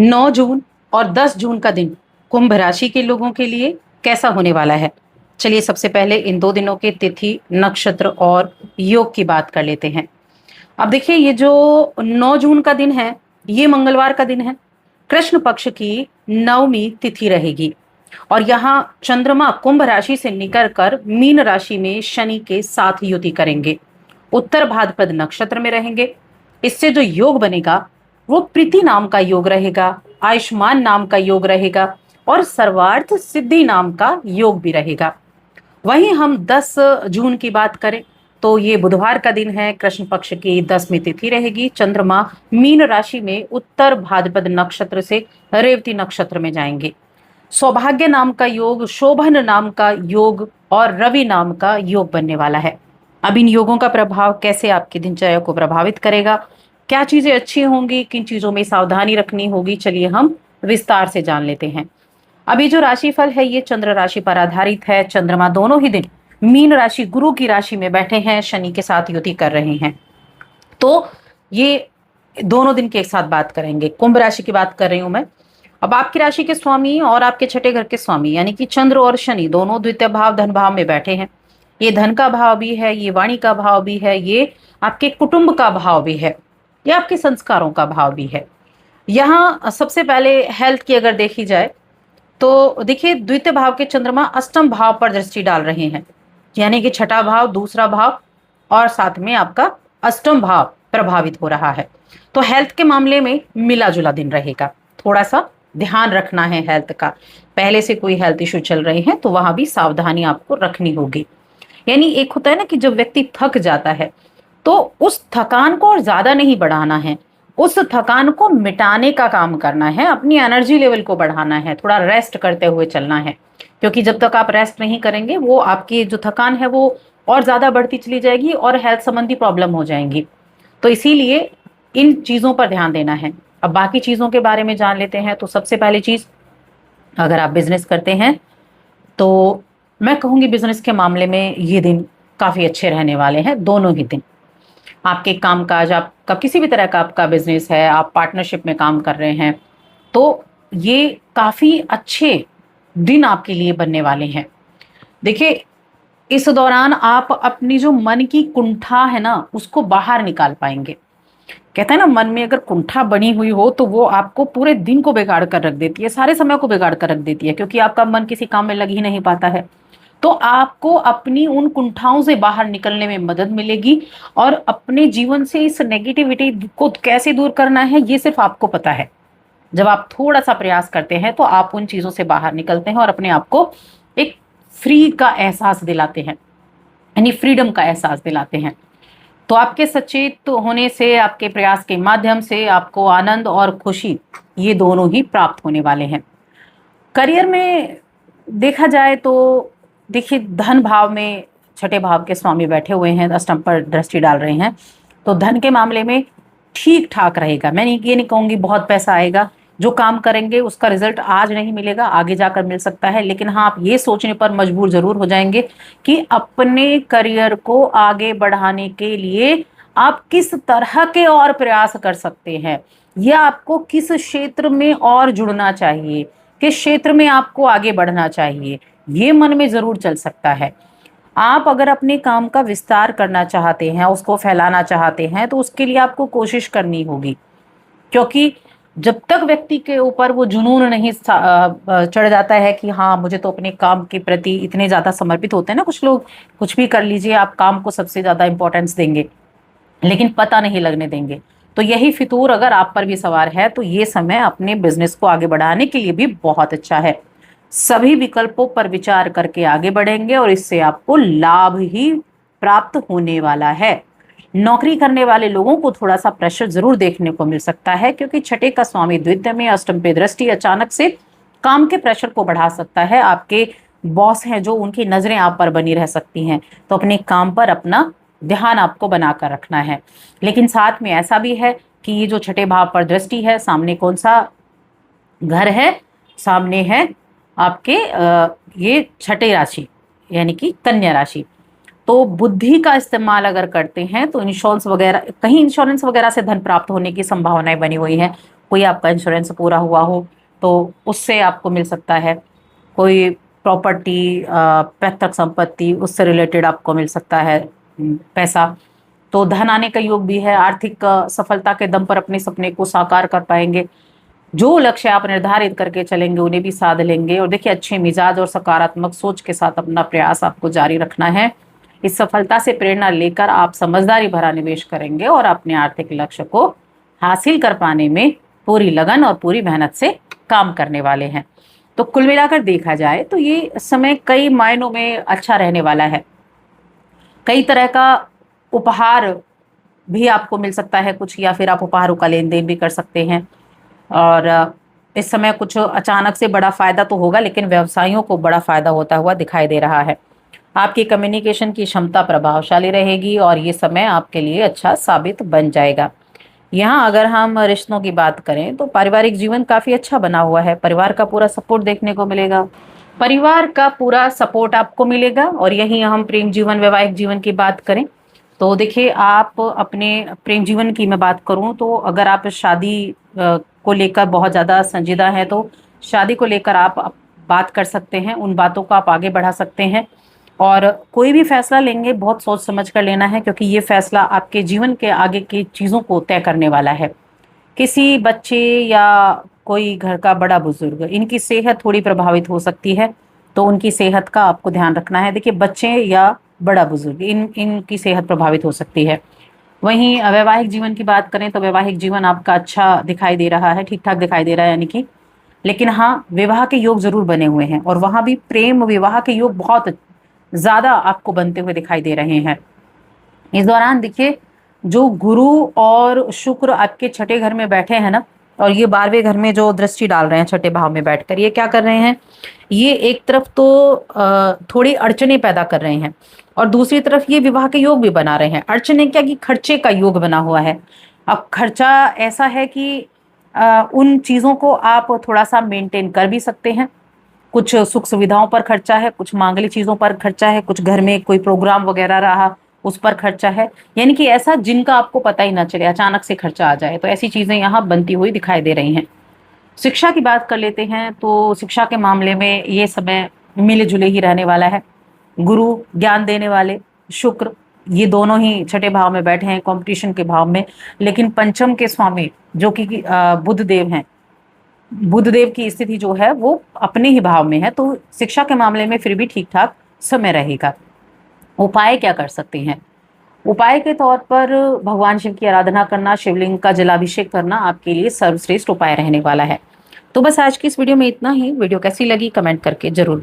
9 जून और 10 जून का दिन कुंभ राशि के लोगों के लिए कैसा होने वाला है। चलिए सबसे पहले इन 2 दिनों के तिथि, नक्षत्र और योग की बात कर लेते हैं। अब देखिए ये जो 9 जून का दिन है, ये मंगलवार का दिन है। कृष्ण पक्ष की नवमी तिथि रहेगी और यहाँ चंद्रमा कुंभ राशि से निकलकर मीन राशि में शनि के साथ युति करेंगे। उत्तर भाद्रपद नक्षत्र में रहेंगे। इससे जो योग बनेगा वो प्रीति नाम का योग रहेगा, आयुष्मान नाम का योग रहेगा और सर्वार्थ सिद्धि नाम का योग भी रहेगा। वहीं हम 10 जून की बात करें तो ये बुधवार का दिन है। कृष्ण पक्ष की 10वीं तिथि रहेगी। चंद्रमा मीन राशि में उत्तर भाद्रपद नक्षत्र से रेवती नक्षत्र में जाएंगे। सौभाग्य नाम का योग, शोभन नाम का योग और रवि नाम का योग बनने वाला है। अब इन योगों का प्रभाव कैसे आपकी दिनचर्या को प्रभावित करेगा, क्या चीजें अच्छी होंगी, किन चीजों में सावधानी रखनी होगी, चलिए हम विस्तार से जान लेते हैं। अभी जो राशिफल है ये चंद्र राशि पर आधारित है। चंद्रमा दोनों ही दिन मीन राशि गुरु की राशि में बैठे हैं, शनि के साथ युति कर रहे हैं। तो ये दोनों दिन की एक साथ बात करेंगे। कुंभ राशि की बात कर रही हूं मैं। अब आपकी राशि के स्वामी और आपके छठे घर के स्वामी यानी कि चंद्र और शनि दोनों द्वितीय भाव धन भाव में बैठे हैं। ये धन का भाव भी है, ये वाणी का भाव भी है, ये आपके कुटुंब का भाव भी है, ये आपके संस्कारों का भाव भी है। यहाँ सबसे पहले हेल्थ की अगर देखी जाए तो देखिए द्वितीय भाव के चंद्रमा अष्टम भाव पर दृष्टि डाल रहे हैं, यानी कि छठा भाव, दूसरा भाव और साथ में आपका अष्टम भाव प्रभावित हो रहा है। तो हेल्थ के मामले में मिला जुला दिन रहेगा। थोड़ा सा ध्यान रखना है हेल्थ का। पहले से कोई हेल्थ इश्यू चल रहे हैं तो वहां भी सावधानी आपको रखनी होगी। यानी एक होता है ना कि जब व्यक्ति थक जाता है तो उस थकान को और ज्यादा नहीं बढ़ाना है, उस थकान को मिटाने का काम करना है, अपनी एनर्जी लेवल को बढ़ाना है, थोड़ा रेस्ट करते हुए चलना है। क्योंकि जब तक आप रेस्ट नहीं करेंगे वो आपकी जो थकान है वो और ज्यादा बढ़ती चली जाएगी और हेल्थ संबंधी प्रॉब्लम हो जाएंगी। तो इसीलिए इन चीजों पर ध्यान देना है। अब बाकी चीजों के बारे में जान लेते हैं। तो सबसे पहली चीज, अगर आप बिजनेस करते हैं तो मैं कहूंगी बिजनेस के मामले में ये दिन काफी अच्छे रहने वाले हैं। दोनों ही दिन आपके कामकाज, आपका किसी भी तरह का आपका बिजनेस है, आप पार्टनरशिप में काम कर रहे हैं तो ये काफी अच्छे दिन आपके लिए बनने वाले हैं। देखिए इस दौरान आप अपनी जो मन की कुंठा है ना उसको बाहर निकाल पाएंगे। कहते हैं ना मन में अगर कुंठा बनी हुई हो तो वो आपको पूरे दिन को बिगाड़ कर रख देती है, सारे समय को बिगाड़ कर रख देती है, क्योंकि आपका मन किसी काम में लग ही नहीं पाता है। तो आपको अपनी उन कुंठाओं से बाहर निकलने में मदद मिलेगी और अपने जीवन से इस नेगेटिविटी को कैसे दूर करना है ये सिर्फ आपको पता है। जब आप थोड़ा सा प्रयास करते हैं तो आप उन चीजों से बाहर निकलते हैं और अपने आप को एक फ्री का एहसास दिलाते हैं, यानी फ्रीडम का एहसास दिलाते हैं। तो आपके सचेत होने से, आपके प्रयास के माध्यम से आपको आनंद और खुशी ये दोनों ही प्राप्त होने वाले हैं। करियर में देखा जाए तो देखिए धन भाव में छठे भाव के स्वामी बैठे हुए हैं, अष्टम पर दृष्टि डाल रहे हैं। तो धन के मामले में ठीक ठाक रहेगा। मैं ये नहीं कहूंगी बहुत पैसा आएगा। जो काम करेंगे उसका रिजल्ट आज नहीं मिलेगा, आगे जाकर मिल सकता है। लेकिन हाँ, आप ये सोचने पर मजबूर जरूर हो जाएंगे कि अपने करियर को आगे बढ़ाने के लिए आप किस तरह के और प्रयास कर सकते हैं, या आपको किस क्षेत्र में और जुड़ना चाहिए, किस क्षेत्र में आपको आगे बढ़ना चाहिए, ये मन में जरूर चल सकता है। आप अगर अपने काम का विस्तार करना चाहते हैं, उसको फैलाना चाहते हैं तो उसके लिए आपको कोशिश करनी होगी। क्योंकि जब तक व्यक्ति के ऊपर वो जुनून नहीं चढ़ जाता है कि हाँ मुझे तो अपने काम के प्रति इतने ज्यादा समर्पित होते हैं ना कुछ लोग, कुछ भी कर लीजिए आप काम को सबसे ज्यादा इंपॉर्टेंस देंगे लेकिन पता नहीं लगने देंगे। तो यही फितूर अगर आप पर भी सवार है तो ये समय अपने बिजनेस को आगे बढ़ाने के लिए भी बहुत अच्छा है। सभी विकल्पों पर विचार करके आगे बढ़ेंगे और इससे आपको लाभ ही प्राप्त होने वाला है। नौकरी करने वाले लोगों को थोड़ा सा प्रेशर जरूर देखने को मिल सकता है, क्योंकि छठे का स्वामी द्वितीय में, अष्टम पे दृष्टि अचानक से काम के प्रेशर को बढ़ा सकता है। आपके बॉस हैं जो, उनकी नजरें आप पर बनी रह सकती हैं। तो अपने काम पर अपना ध्यान आपको बनाकर रखना है। लेकिन साथ में ऐसा भी है कि ये जो छठे भाव पर दृष्टि है, सामने कौन सा घर है, सामने है आपके ये छठे राशि यानी कि कन्या राशि। तो बुद्धि का इस्तेमाल अगर करते हैं तो इंश्योरेंस वगैरह, कहीं इंश्योरेंस वगैरह से धन प्राप्त होने की संभावनाएं बनी हुई हैं। कोई आपका इंश्योरेंस पूरा हुआ हो तो उससे आपको मिल सकता है। कोई प्रॉपर्टी, पैतृक संपत्ति, उससे रिलेटेड आपको मिल सकता है पैसा। तो धन आने का योग भी है। आर्थिक सफलता के दम पर अपने सपने को साकार कर पाएंगे। जो लक्ष्य आप निर्धारित करके चलेंगे उन्हें भी साध लेंगे। और देखिए, अच्छे मिजाज और सकारात्मक सोच के साथ अपना प्रयास आपको जारी रखना है। इस सफलता से प्रेरणा लेकर आप समझदारी भरा निवेश करेंगे और अपने आर्थिक लक्ष्य को हासिल कर पाने में पूरी लगन और पूरी मेहनत से काम करने वाले हैं। तो कुल मिलाकर देखा जाए तो ये समय कई मायनों में अच्छा रहने वाला है। कई तरह का उपहार भी आपको मिल सकता है कुछ, या फिर आप उपहारों का लेन देन भी कर सकते हैं। और इस समय कुछ अचानक से बड़ा फायदा तो होगा, लेकिन व्यवसायियों को बड़ा फायदा होता हुआ दिखाई दे रहा है। आपकी कम्युनिकेशन की क्षमता प्रभावशाली रहेगी और ये समय आपके लिए अच्छा साबित बन जाएगा। यहाँ अगर हम रिश्तों की बात करें तो पारिवारिक जीवन काफी अच्छा बना हुआ है। परिवार का पूरा सपोर्ट देखने को मिलेगा। परिवार का पूरा सपोर्ट आपको मिलेगा। और यहीं हम प्रेम जीवन, वैवाहिक जीवन की बात करें तो देखिए, आप अपने प्रेम जीवन की मैं बात करूं तो अगर आप शादी को लेकर बहुत ज़्यादा संजीदा हैं तो शादी को लेकर आप बात कर सकते हैं। उन बातों को आप आगे बढ़ा सकते हैं। और कोई भी फैसला लेंगे बहुत सोच समझ कर लेना है, क्योंकि ये फैसला आपके जीवन के आगे की चीज़ों को तय करने वाला है। किसी बच्चे या कोई घर का बड़ा बुजुर्ग, इनकी सेहत थोड़ी प्रभावित हो सकती है, तो उनकी सेहत का आपको ध्यान रखना है। देखिए, बच्चे या बड़ा बुजुर्ग, इनकी सेहत प्रभावित हो सकती है। वहीं वैवाहिक जीवन की बात करें तो वैवाहिक जीवन आपका अच्छा दिखाई दे रहा है, ठीक ठाक दिखाई दे रहा है यानी कि। लेकिन हाँ, विवाह के योग जरूर बने हुए हैं और वहां भी प्रेम विवाह के योग बहुत ज्यादा आपको बनते हुए दिखाई दे रहे हैं। इस दौरान देखिए, जो गुरु और शुक्र आपके छठे घर में बैठे हैं ना, और ये 12वें घर में जो दृष्टि डाल रहे हैं छठे भाव में बैठकर, ये क्या कर रहे हैं, ये एक तरफ तो थोड़ी अड़चने पैदा कर रहे हैं और दूसरी तरफ ये विवाह के योग भी बना रहे हैं। अड़चने क्या कि खर्चे का योग बना हुआ है। अब खर्चा ऐसा है कि उन चीजों को आप थोड़ा सा मेंटेन कर भी सकते हैं। कुछ सुख सुविधाओं पर खर्चा है, कुछ मांगलिक चीजों पर खर्चा है, कुछ घर में कोई प्रोग्राम वगैरह रहा उस पर खर्चा है। यानी कि ऐसा जिनका आपको पता ही ना चले, अचानक से खर्चा आ जाए, तो ऐसी चीजें यहाँ बनती हुई दिखाई दे रही हैं। शिक्षा की बात कर लेते हैं तो शिक्षा के मामले में ये समय मिले जुले ही रहने वाला है। गुरु ज्ञान देने वाले, शुक्र, ये दोनों ही छठे भाव में बैठे हैं, कंपटीशन के भाव में। लेकिन पंचम के स्वामी जो कि बुध देव हैं, बुध देव की स्थिति जो है वो अपने ही भाव में है, तो शिक्षा के मामले में फिर भी ठीक ठाक समय रहेगा। उपाय क्या कर सकते हैं? उपाय के तौर पर भगवान शिव की आराधना करना, शिवलिंग का जलाभिषेक करना आपके लिए सर्वश्रेष्ठ उपाय रहने वाला है। तो बस आज की इस वीडियो में इतना ही। वीडियो कैसी लगी कमेंट करके जरूर